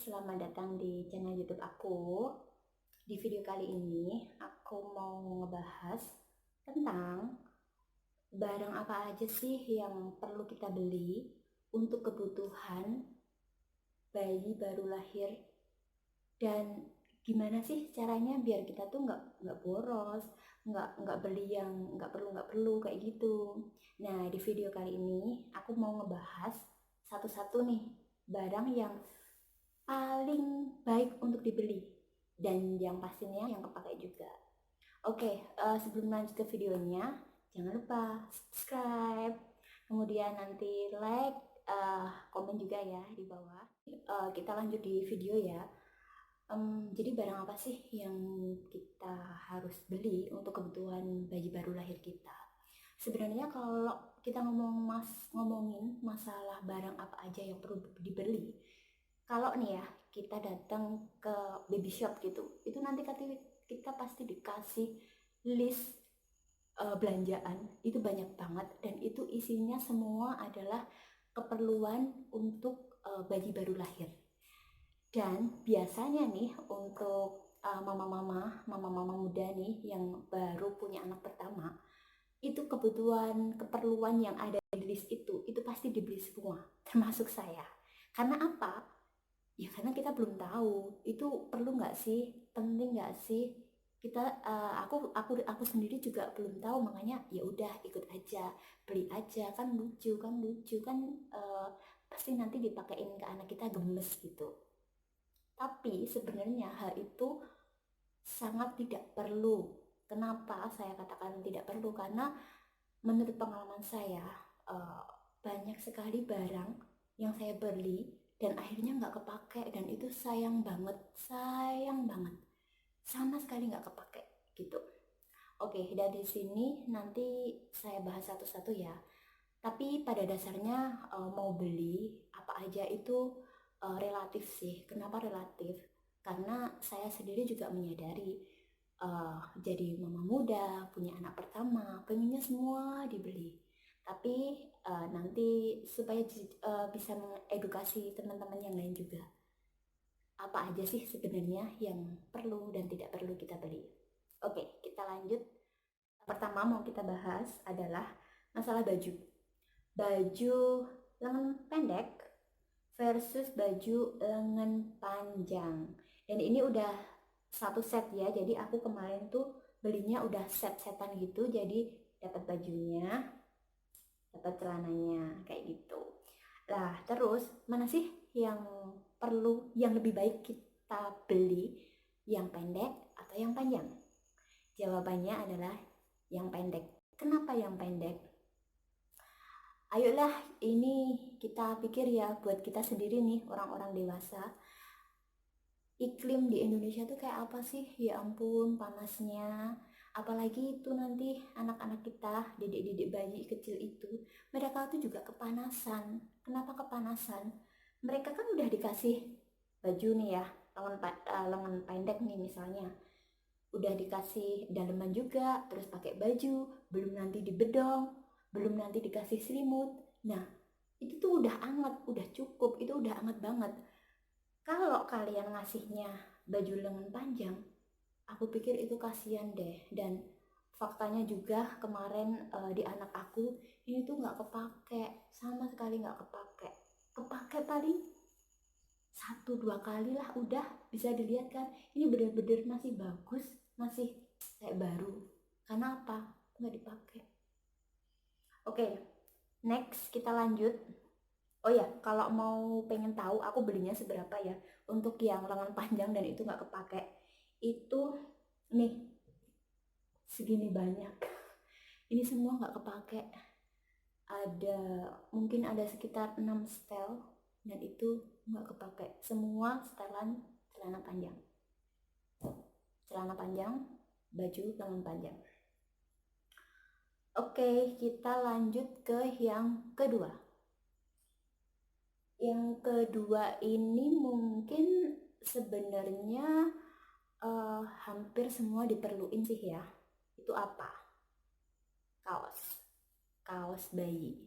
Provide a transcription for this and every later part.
selamat datang di channel YouTube aku. Di video kali ini aku mau ngebahas tentang barang apa aja sih yang perlu kita beli untuk kebutuhan bayi baru lahir, dan gimana sih caranya biar kita tuh nggak boros, nggak beli yang nggak perlu kayak gitu. Nah, di video kali ini aku mau ngebahas satu-satu nih barang yang paling baik untuk dibeli dan yang pastinya yang kepakai juga. Oke, sebelum lanjut ke videonya, jangan lupa subscribe, kemudian nanti like, komen juga ya di bawah. Kita lanjut di video ya. Jadi barang apa sih yang kita harus beli untuk kebutuhan bayi baru lahir kita? Sebenarnya kalau kita ngomongin masalah barang apa aja yang perlu dibeli, kalau nih ya kita datang ke baby shop gitu, itu nanti kita pasti dikasih list belanjaan itu banyak banget, dan itu isinya semua adalah keperluan untuk bayi baru lahir. Dan biasanya nih untuk mama-mama muda nih yang baru punya anak pertama, itu keperluan yang ada di list itu pasti dibeli semua, termasuk saya. Karena apa? Ya karena kita belum tahu itu perlu nggak sih, penting nggak sih. Aku sendiri juga belum tahu, makanya ya udah ikut aja, beli aja, kan lucu kan, pasti nanti dipakein ke anak kita gemes gitu. Tapi sebenarnya hal itu sangat tidak perlu. Kenapa saya katakan tidak perlu? Karena menurut pengalaman saya, banyak sekali barang yang saya beli dan akhirnya nggak kepake, dan itu sayang banget, sama sekali nggak kepake gitu. Oke, dari sini nanti saya bahas satu-satu ya. Tapi pada dasarnya mau beli apa aja itu relatif sih. Kenapa relatif? Karena saya sendiri juga menyadari, jadi mama muda, punya anak pertama, pengennya semua dibeli. Tapi nanti supaya bisa mengedukasi teman-teman yang lain juga, apa aja sih sebenarnya yang perlu dan tidak perlu kita beli. Oke, kita lanjut. Pertama mau kita bahas adalah masalah baju. Baju lengan pendek versus baju lengan panjang. Dan ini udah satu set ya. Jadi aku kemarin tuh belinya udah set-setan gitu. Jadi dapat bajunya, dapat celananya kayak gitu. Lah, terus mana sih yang perlu, yang lebih baik kita beli, yang pendek atau yang panjang? Jawabannya adalah yang pendek. Kenapa yang pendek? Ayolah, ini kita pikir ya buat kita sendiri nih, orang-orang dewasa. Iklim di Indonesia tuh kayak apa sih? Ya ampun, panasnya. Apalagi itu nanti anak-anak kita, didik-didik bayi kecil itu, mereka tuh juga kepanasan. Kenapa kepanasan? Mereka kan udah dikasih baju nih ya, lengan pendek nih misalnya. Udah dikasih daleman juga, terus pakai baju, belum nanti dibedong, belum nanti dikasih selimut. Nah, itu tuh udah anget, udah cukup, itu udah anget banget. Kalau kalian ngasihnya baju lengan panjang, aku pikir itu kasihan deh. Dan faktanya juga kemarin di anak aku ini tuh nggak kepake, sama sekali nggak kepake. Kepake paling 1-2 kali lah, udah bisa dilihat kan ini bener-bener masih bagus, masih kayak baru. Karena apa? Nggak dipakai. Oke, next kita lanjut. Oh ya, kalau mau pengen tahu aku belinya seberapa ya untuk yang lengan panjang dan itu nggak kepake, itu nih segini banyak. Ini semua nggak kepake. Mungkin ada sekitar 6 setel, dan itu nggak kepake. Semua setelan celana panjang. Celana panjang, baju lengan panjang. Oke, kita lanjut ke yang kedua. Yang kedua ini mungkin sebenarnya hampir semua diperluin sih ya. Itu apa? Kaos bayi.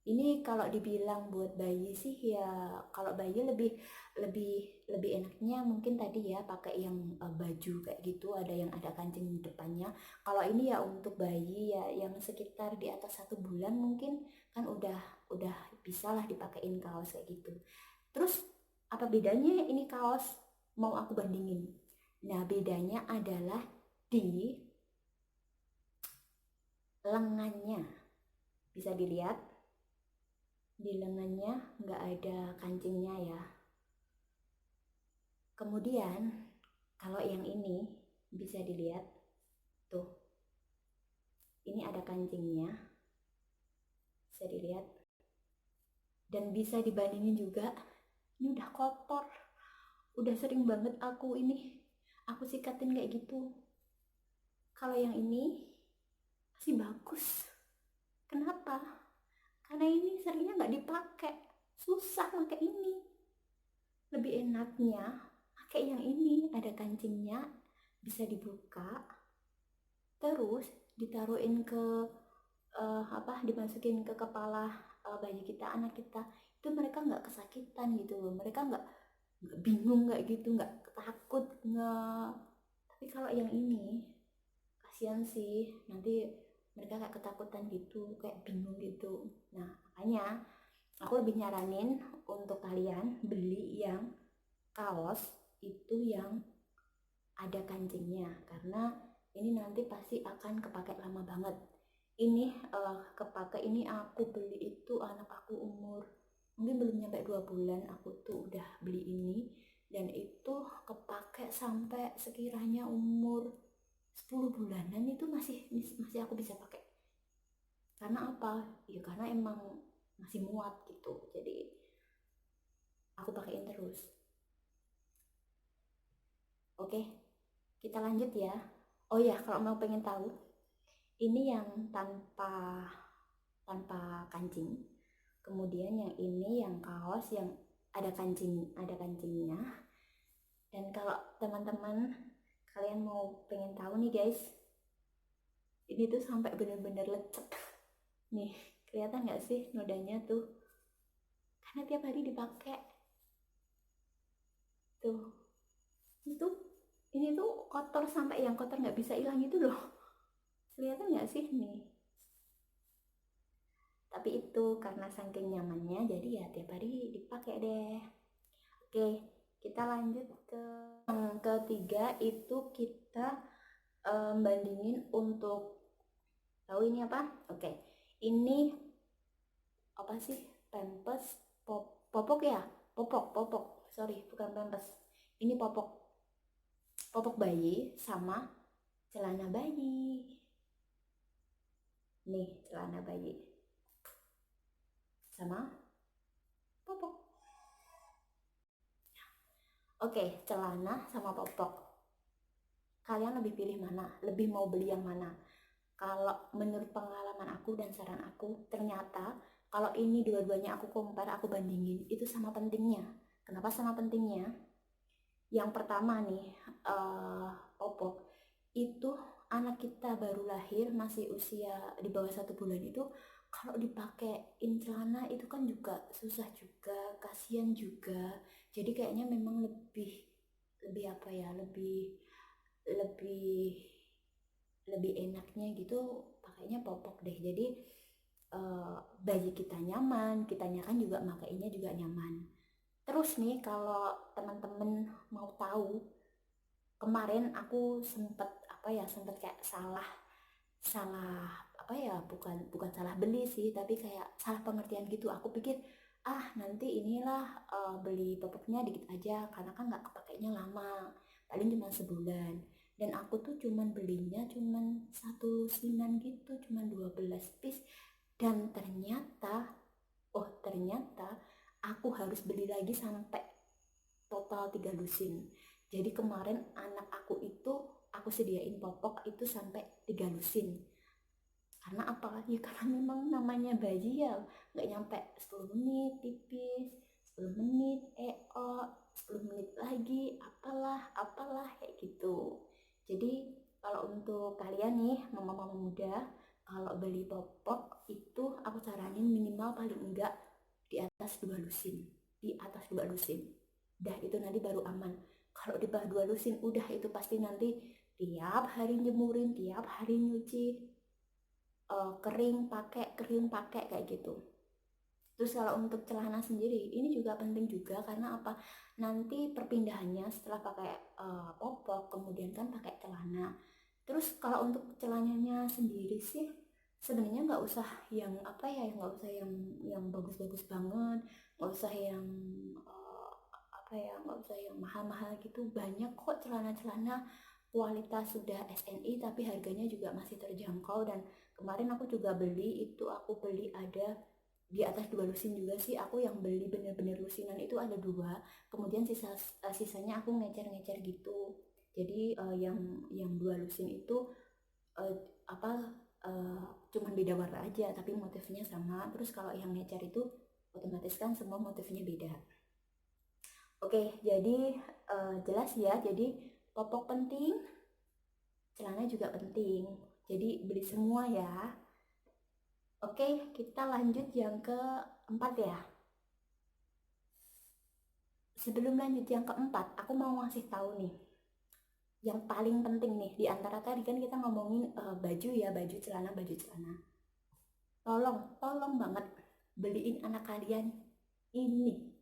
Ini kalau dibilang buat bayi sih ya, kalau bayi lebih lebih lebih enaknya mungkin tadi ya pakai yang baju kayak gitu, ada yang ada kancing depannya. Kalau ini ya untuk bayi ya yang sekitar di atas 1 bulan mungkin kan udah bisa lah dipakein kaos kayak gitu. Terus apa bedanya ini kaos, mau aku bandingin? Nah, bedanya adalah di lengannya. Bisa dilihat di lengannya nggak ada kancingnya ya. Kemudian kalau yang ini bisa dilihat tuh, ini ada kancingnya, bisa dilihat. Dan bisa dibandingin juga, ini udah kotor, udah sering banget aku sikatin kayak gitu. Kalau yang ini masih bagus. Kenapa? Karena ini seringnya nggak dipakai, susah pakai ini. Lebih enaknya pakai yang ini, ada kancingnya, bisa dibuka, terus ditaruhin ke dimasukin ke kepala bayi kita, anak kita, itu mereka nggak kesakitan gitu loh, mereka nggak bingung nggak gitu, nggak takut nggak. Tapi kalau yang ini kasihan sih, nanti mereka kayak ketakutan gitu, kayak bingung gitu. Nah, makanya aku lebih nyaranin untuk kalian beli yang kaos itu yang ada kancingnya, karena ini nanti pasti akan kepake lama banget. Ini kepake, ini aku beli itu anak aku umur mungkin belum nyampe 2 bulan, aku tuh udah beli ini, dan itu kepake sampai sekiranya umur 10 bulanan itu masih masih aku bisa pakai. Karena apa? Ya karena emang masih muat gitu, jadi aku pakein terus. Oke, kita lanjut ya. Oh ya, kalau mau pengen tahu, ini yang tanpa tanpa kancing. Kemudian yang ini yang kaos yang ada kancingnya. Dan kalau teman-teman kalian mau pengen tahu nih guys, ini tuh sampai bener-bener lecek. Nih, kelihatan nggak sih nodanya tuh? Karena tiap hari dipakai. Tuh, itu ini tuh kotor sampai yang kotor nggak bisa hilang itu loh. Kelihatan nggak sih nih? Tapi itu karena saking nyamannya, jadi ya tiap hari dipakai deh. Oke, kita lanjut ke yang ketiga, itu kita bandingin untuk tahu ini apa. Oke, ini apa sih? Pampers, popok ya, popok, sorry, bukan pampers, ini popok, popok bayi sama celana bayi. Nih, celana bayi sama popok. Oke, celana sama popok, kalian lebih pilih mana? Lebih mau beli yang mana? Kalau menurut pengalaman aku dan saran aku, ternyata kalau ini dua-duanya aku compare, aku bandingin, itu sama pentingnya. Kenapa sama pentingnya? Yang pertama nih, popok itu anak kita baru lahir, masih usia di bawah 1 bulan itu, kalau dipakein celana itu kan juga susah juga, kasihan juga. Jadi kayaknya memang lebih lebih apa ya, lebih lebih lebih enaknya gitu pakainya popok deh. Jadi bayi kita nyaman, kitanya kan juga makainya juga nyaman. Terus nih kalau teman-teman mau tahu, kemarin aku sempet kayak salah salah apa ya, bukan bukan salah beli sih, tapi kayak salah pengertian gitu. Aku pikir nanti inilah beli popoknya dikit aja karena kan nggak kepakainya lama, paling cuma sebulan. Dan aku tuh cuman belinya cuman 1 lusinan gitu, cuman 12 piece. Dan ternyata aku harus beli lagi sampai total 3 lusin. Jadi kemarin anak aku itu aku sediain popok itu sampai 3 lusin. Karena apa? Ya karena memang namanya bayi ya, nggak nyampe 10 menit pipis, 10 menit 10 menit lagi apalah kayak gitu. Jadi kalau untuk kalian nih mama-mama muda, kalau beli popok itu aku saranin minimal paling atas 2 lusin, di atas 2 lusin. Dah itu nanti baru aman. Kalau di bawah 2 lusin udah itu pasti nanti tiap hari jemurin, tiap hari nyuci, kering pakai kayak gitu. Terus kalau untuk celana sendiri ini juga penting juga, karena apa, nanti perpindahannya setelah pakai popok kemudian kan pakai celana. Terus kalau untuk celananya sendiri sih sebenarnya nggak usah yang apa ya, nggak usah yang bagus-bagus banget, nggak usah yang apa ya, nggak usah yang mahal-mahal gitu. Banyak kok celana-celana kualitas sudah SNI tapi harganya juga masih terjangkau. Dan kemarin aku juga beli itu, aku beli ada di atas 2 lusin juga sih. Aku yang beli bener-bener lusinan itu ada 2, kemudian sisanya aku ngecer-ngecer gitu. Jadi yang 2 lusin itu uh, apa cuman beda warna aja tapi motifnya sama. Terus kalau yang ngecer itu otomatis kan semua motifnya beda. Oke, jadi jelas ya. Jadi popok penting, celana juga penting. Jadi beli semua ya. Oke, kita lanjut yang keempat ya. Sebelum lanjut yang keempat, aku mau ngasih tahu nih. Yang paling penting nih, di antara tadi kan kita ngomongin baju ya, baju celana. Tolong banget beliin anak kalian ini.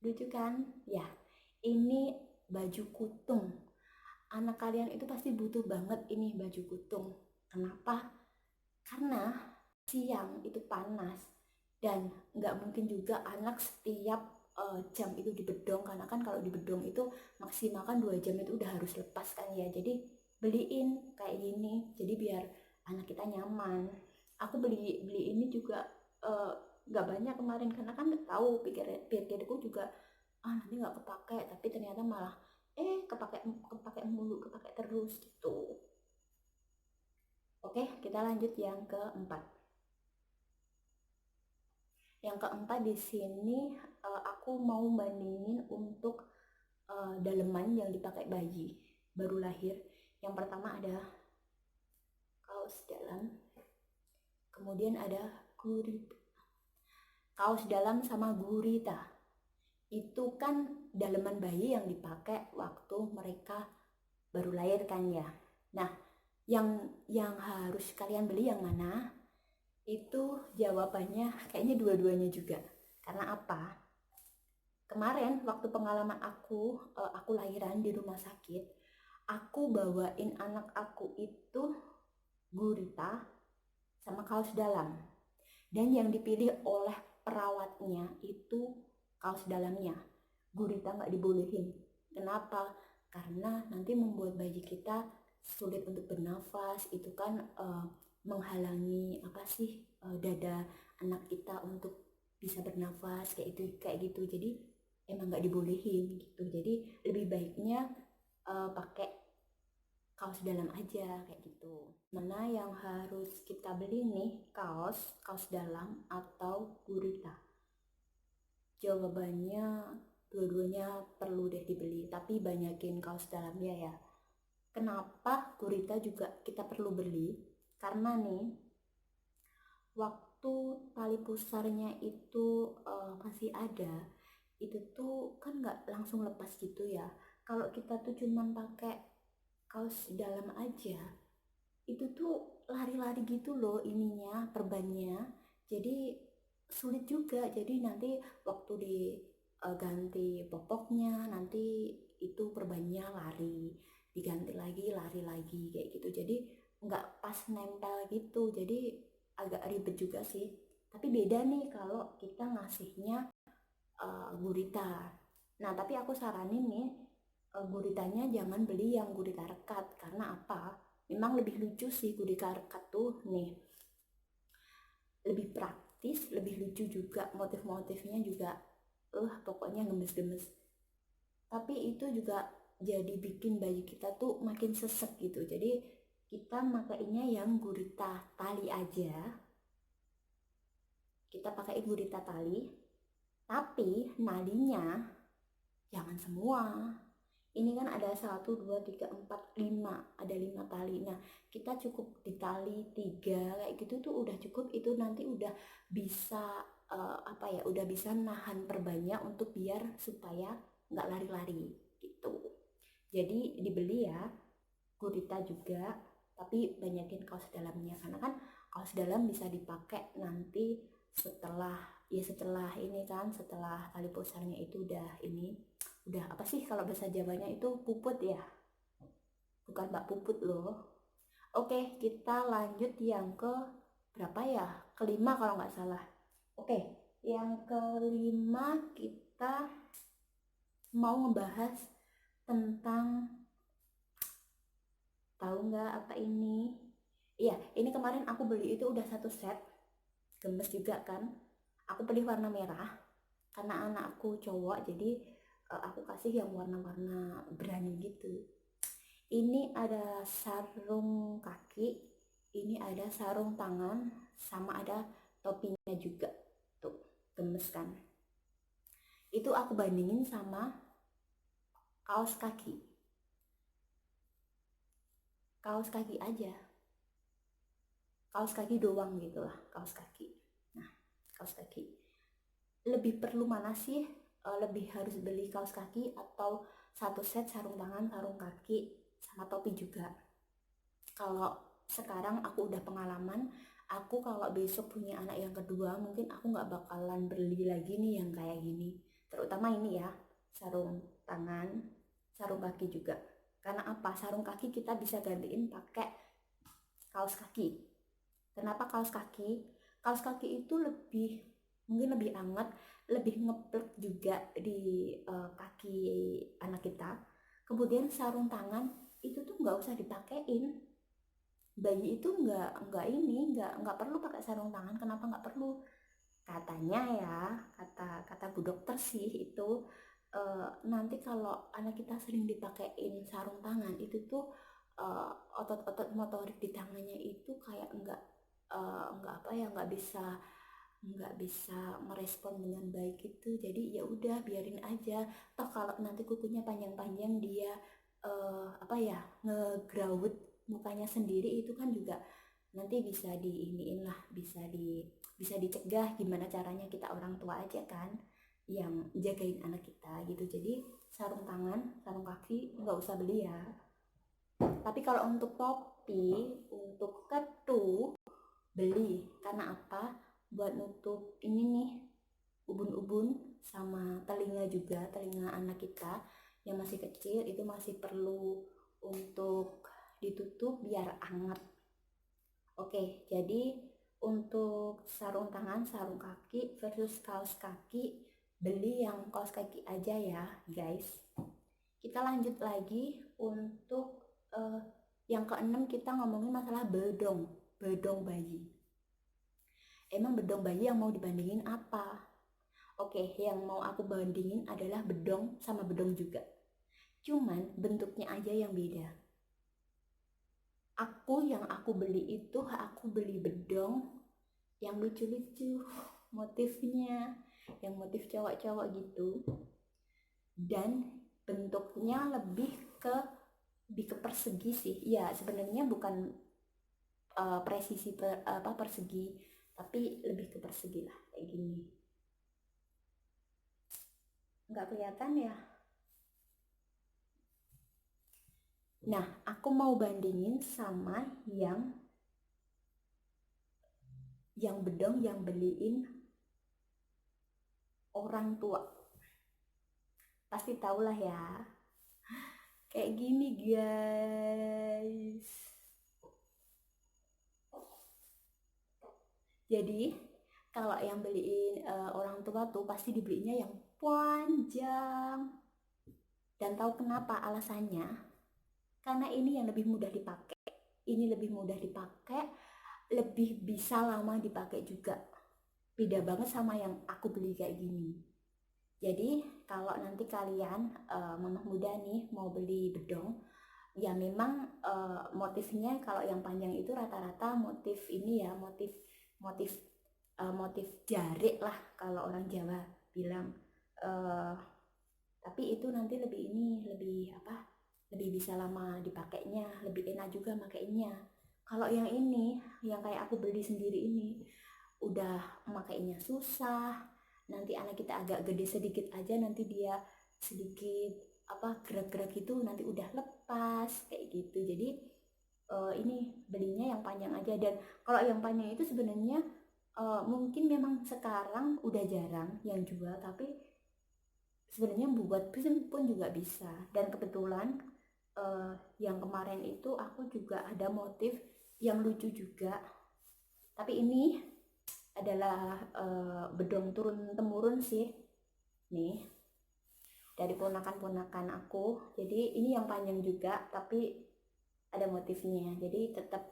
Lucu kan? Ya, ini baju kutung. Anak kalian itu pasti butuh banget ini baju kutung. Kenapa? Karena siang itu panas dan nggak mungkin juga anak setiap jam itu di bedong, karena kan kalau di bedong itu maksimal kan 2 jam itu udah harus lepas kan ya. Jadi beliin kayak gini, jadi biar anak kita nyaman. Aku beli ini juga nggak banyak kemarin, karena kan tahu pikirku juga nanti nggak kepake, tapi ternyata malah kepake mulu, kepake terus gitu. Oke, kita lanjut yang keempat. Yang keempat di sini aku mau bandingin untuk daleman yang dipakai bayi baru lahir. Yang pertama ada kaos dalam, kemudian ada gurita. Kaos dalam sama gurita itu kan daleman bayi yang dipakai waktu mereka baru lahir kan ya. Nah, yang harus kalian beli yang mana? Itu jawabannya kayaknya dua-duanya juga. Karena apa? Kemarin waktu pengalaman aku lahiran di rumah sakit, aku bawain anak aku itu gurita sama kaos dalam. Dan yang dipilih oleh perawatnya itu kaos dalamnya. Gurita nggak dibolehin. Kenapa? Karena nanti membuat bayi kita sulit untuk bernafas. Itu kan menghalangi dada anak kita untuk bisa bernafas kayak gitu. Jadi emang nggak dibolehin gitu. Jadi lebih baiknya pakai kaos dalam aja kayak gitu. Mana yang harus kita beli nih, kaos dalam atau gurita? Jawabannya dua-duanya perlu deh dibeli, tapi banyakin kaos dalamnya ya. Kenapa gurita juga kita perlu beli? Karena nih, waktu tali pusarnya itu masih ada, itu tuh kan nggak langsung lepas gitu ya. Kalau kita tuh cuman pakai kaos dalam aja, itu tuh lari-lari gitu loh ininya, perbannya. Jadi sulit juga. Jadi nanti waktu diganti popoknya, nanti itu perbannya lari, diganti lari lagi kayak gitu. Jadi nggak pas nempel gitu. Jadi agak ribet juga sih. Tapi beda nih kalau kita ngasihnya gurita. Nah, tapi aku saranin nih guritanya jangan beli yang gurita rekat. Karena apa? Memang lebih lucu sih gurita rekat tuh nih. Lebih praktis, lebih lucu juga, motif-motifnya juga pokoknya gemes-gemes. Tapi itu juga jadi bikin bayi kita tuh makin sesek gitu. Jadi kita makainya yang gurita tali aja. Kita pakai gurita tali, tapi nalinya jangan semua. Ini kan ada 1, 2, 3, 4, 5, ada 5 tali. Nah, kita cukup di tali 3 kayak gitu tuh udah cukup. Itu nanti udah bisa ya, udah bisa nahan perbannya untuk biar supaya nggak lari-lari gitu. Jadi dibeli ya gurita juga, tapi banyakin kaos dalamnya karena kan kaos dalam bisa dipakai nanti setelah ini kan, setelah tali pusarnya itu udah apa sih kalau bahasa Jawanya itu puput ya, bukan Mbak Puput loh. Oke, kita lanjut yang ke berapa ya? Kelima kalau nggak salah. Oke, yang kelima kita mau ngebahas tentang, tahu nggak apa ini? Iya, ini kemarin aku beli itu udah satu set, gemes juga kan. Aku beli warna merah karena anakku cowok, jadi aku kasih yang warna-warna berani gitu. Ini ada sarung kaki, ini ada sarung tangan, sama ada topinya juga. Tuh, gemes kan? Itu aku bandingin sama kaos kaki. Kaos kaki aja. Kaos kaki doang gitu lah, kaos kaki. Nah, kaos kaki. Lebih perlu mana sih? Lebih harus beli kaos kaki atau satu set sarung tangan, sarung kaki, sama topi juga? Kalau sekarang aku udah pengalaman, aku kalau besok punya anak yang kedua, mungkin aku nggak bakalan beli lagi nih yang kayak gini. Terutama ini ya, sarung tangan, sarung kaki juga. Karena apa? Sarung kaki kita bisa gantiin pakai kaos kaki. Kenapa kaos kaki? Kaos kaki itu mungkin lebih hangat, lebih ngeplek juga di kaki anak kita. Kemudian sarung tangan itu tuh nggak usah dipakein. Bayi itu nggak perlu pakai sarung tangan. Kenapa nggak perlu? Katanya ya, kata bu dokter sih itu, nanti kalau anak kita sering dipakein sarung tangan itu tuh otot-otot motorik di tangannya itu kayak nggak apa ya, nggak bisa merespon dengan baik gitu. Jadi ya udah biarin aja, toh kalau nanti kukunya panjang-panjang dia apa ya, ngegraut mukanya sendiri, itu kan juga nanti bisa diiniin lah, bisa dicegah. Gimana caranya, kita orang tua aja kan yang jagain anak kita gitu. Jadi sarung tangan, sarung kaki nggak usah beli ya. Tapi kalau untuk topi, untuk ketu, beli. Karena apa? Buat nutup ini nih, ubun-ubun sama telinga juga, telinga anak kita yang masih kecil itu masih perlu untuk ditutup biar hangat. Oke, jadi untuk sarung tangan, sarung kaki versus kaos kaki, beli yang kaos kaki aja ya guys. Kita lanjut lagi untuk yang keenam, kita ngomongin masalah bedong bayi. Emang bedong bayi yang mau dibandingin apa? Oke, yang mau aku bandingin adalah bedong sama bedong juga. Cuman bentuknya aja yang beda. Yang aku beli itu, aku beli bedong yang lucu-lucu motifnya, yang motif cowok-cowok gitu. Dan bentuknya lebih ke persegi sih. Ya, sebenarnya bukan persegi, tapi lebih ke persegi lah, kayak gini. Nggak kelihatan ya? Nah, aku mau bandingin sama yang bedong yang beliin orang tua. Pasti tahulah ya. Kayak gini guys. Jadi kalau yang beliin orang tua tuh pasti dibelinya yang panjang. Dan tahu kenapa alasannya? Karena ini yang lebih mudah dipakai. Ini lebih mudah dipakai, lebih bisa lama dipakai juga. Beda banget sama yang aku beli kayak gini. Jadi kalau nanti kalian mamah muda nih mau beli bedong, ya memang motifnya kalau yang panjang itu rata-rata motif ini ya, motif jarik lah kalau orang Jawa bilang. Tapi itu nanti lebih bisa lama dipakainya, lebih enak juga makainya. Kalau yang ini, yang kayak aku beli sendiri ini, udah makainya susah, nanti anak kita agak gede sedikit aja, nanti dia sedikit gerak-gerak gitu nanti udah lepas kayak gitu. Jadi ini belinya yang panjang aja. Dan kalau yang panjang itu sebenarnya mungkin memang sekarang udah jarang yang jual, tapi sebenarnya buat pun juga bisa. Dan kebetulan yang kemarin itu aku juga ada motif yang lucu juga, tapi ini adalah bedong turun temurun sih nih dari ponakan-ponakan aku. Jadi ini yang panjang juga tapi ada motifnya, jadi tetap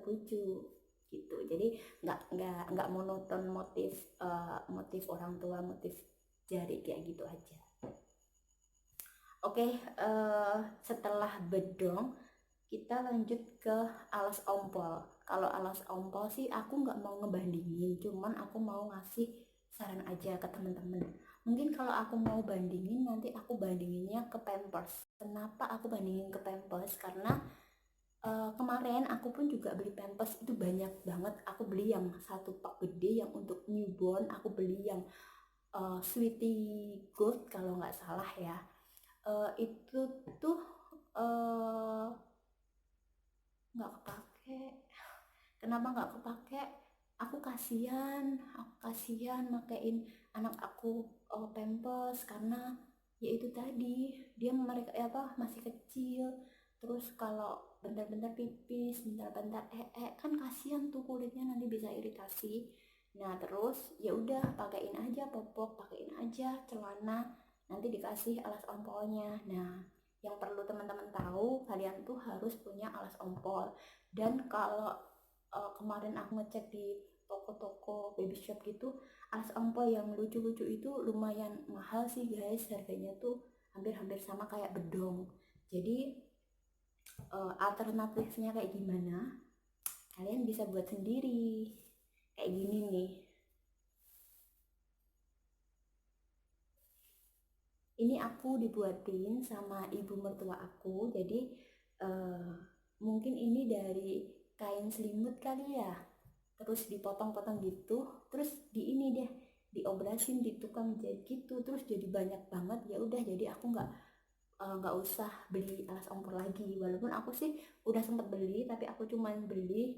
lucu gitu. Jadi nggak monoton motif motif orang tua, motif jari kayak gitu aja. Oke, setelah bedong kita lanjut ke alas ompol. Kalau alas ompol sih aku nggak mau ngebandingin, cuman aku mau ngasih saran aja ke temen-temen. Mungkin kalau aku mau bandingin, nanti aku bandinginnya ke Pampers. Kenapa aku bandingin ke Pampers? Karena kemarin aku pun juga beli Pampers itu banyak banget. Aku beli yang satu pak gede yang untuk newborn. Aku beli yang Sweetie Gold kalau nggak salah ya. Itu tuh nggak kepake. Kenapa nggak kepake? Aku kasihan makein anak aku Pampers, karena ya itu tadi dia mereka masih kecil. Terus kalau bentar-bentar pipis, bentar-bentar kan kasihan tuh kulitnya, nanti bisa iritasi. Nah terus ya udah pakein aja popok, pakein aja celana, nanti dikasih alas ompolnya. Nah yang perlu teman-teman tahu, kalian tuh harus punya alas ompol. Dan kalau kemarin aku ngecek di toko-toko baby shop gitu, alas ompol yang lucu-lucu itu lumayan mahal sih guys, harganya tuh hampir-hampir sama kayak bedong. Jadi alternatifnya kayak gimana, kalian bisa buat sendiri kayak gini nih. Ini aku dibuatin sama ibu mertua aku, jadi mungkin ini dari kain selimut kali ya, terus dipotong-potong gitu, terus di ini deh diobrasin di tukang jahit gitu, terus jadi banyak banget. Ya udah, jadi aku nggak usah beli alas ompor lagi. Walaupun aku sih udah sempet beli, tapi aku cuman beli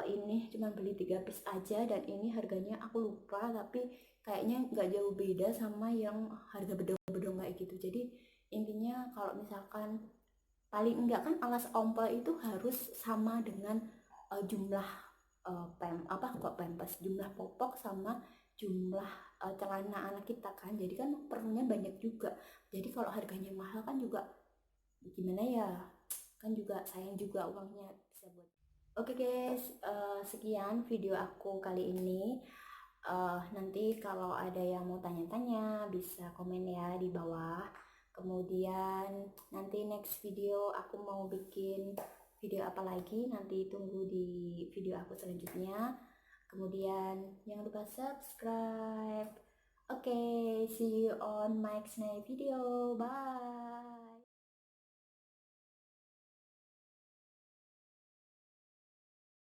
ini cuman beli 3 piece aja, dan ini harganya aku lupa, tapi kayaknya nggak jauh beda sama yang harga bedong-bedong kayak gitu. Jadi intinya kalau misalkan paling enggak kan alas ompol itu harus sama dengan jumlah Pampers, jumlah popok sama jumlah celana anak kita kan. Jadi kan perlunya banyak juga. Jadi kalau harganya mahal kan juga gimana ya, kan juga sayang juga uangnya bisa buat. Oke guys, sekian video aku kali ini. Nanti kalau ada yang mau tanya-tanya bisa komen ya di bawah. Kemudian nanti next video aku mau bikin video apa lagi, nanti tunggu di video aku selanjutnya. Kemudian jangan lupa subscribe. Oke, see you on my next video. Bye.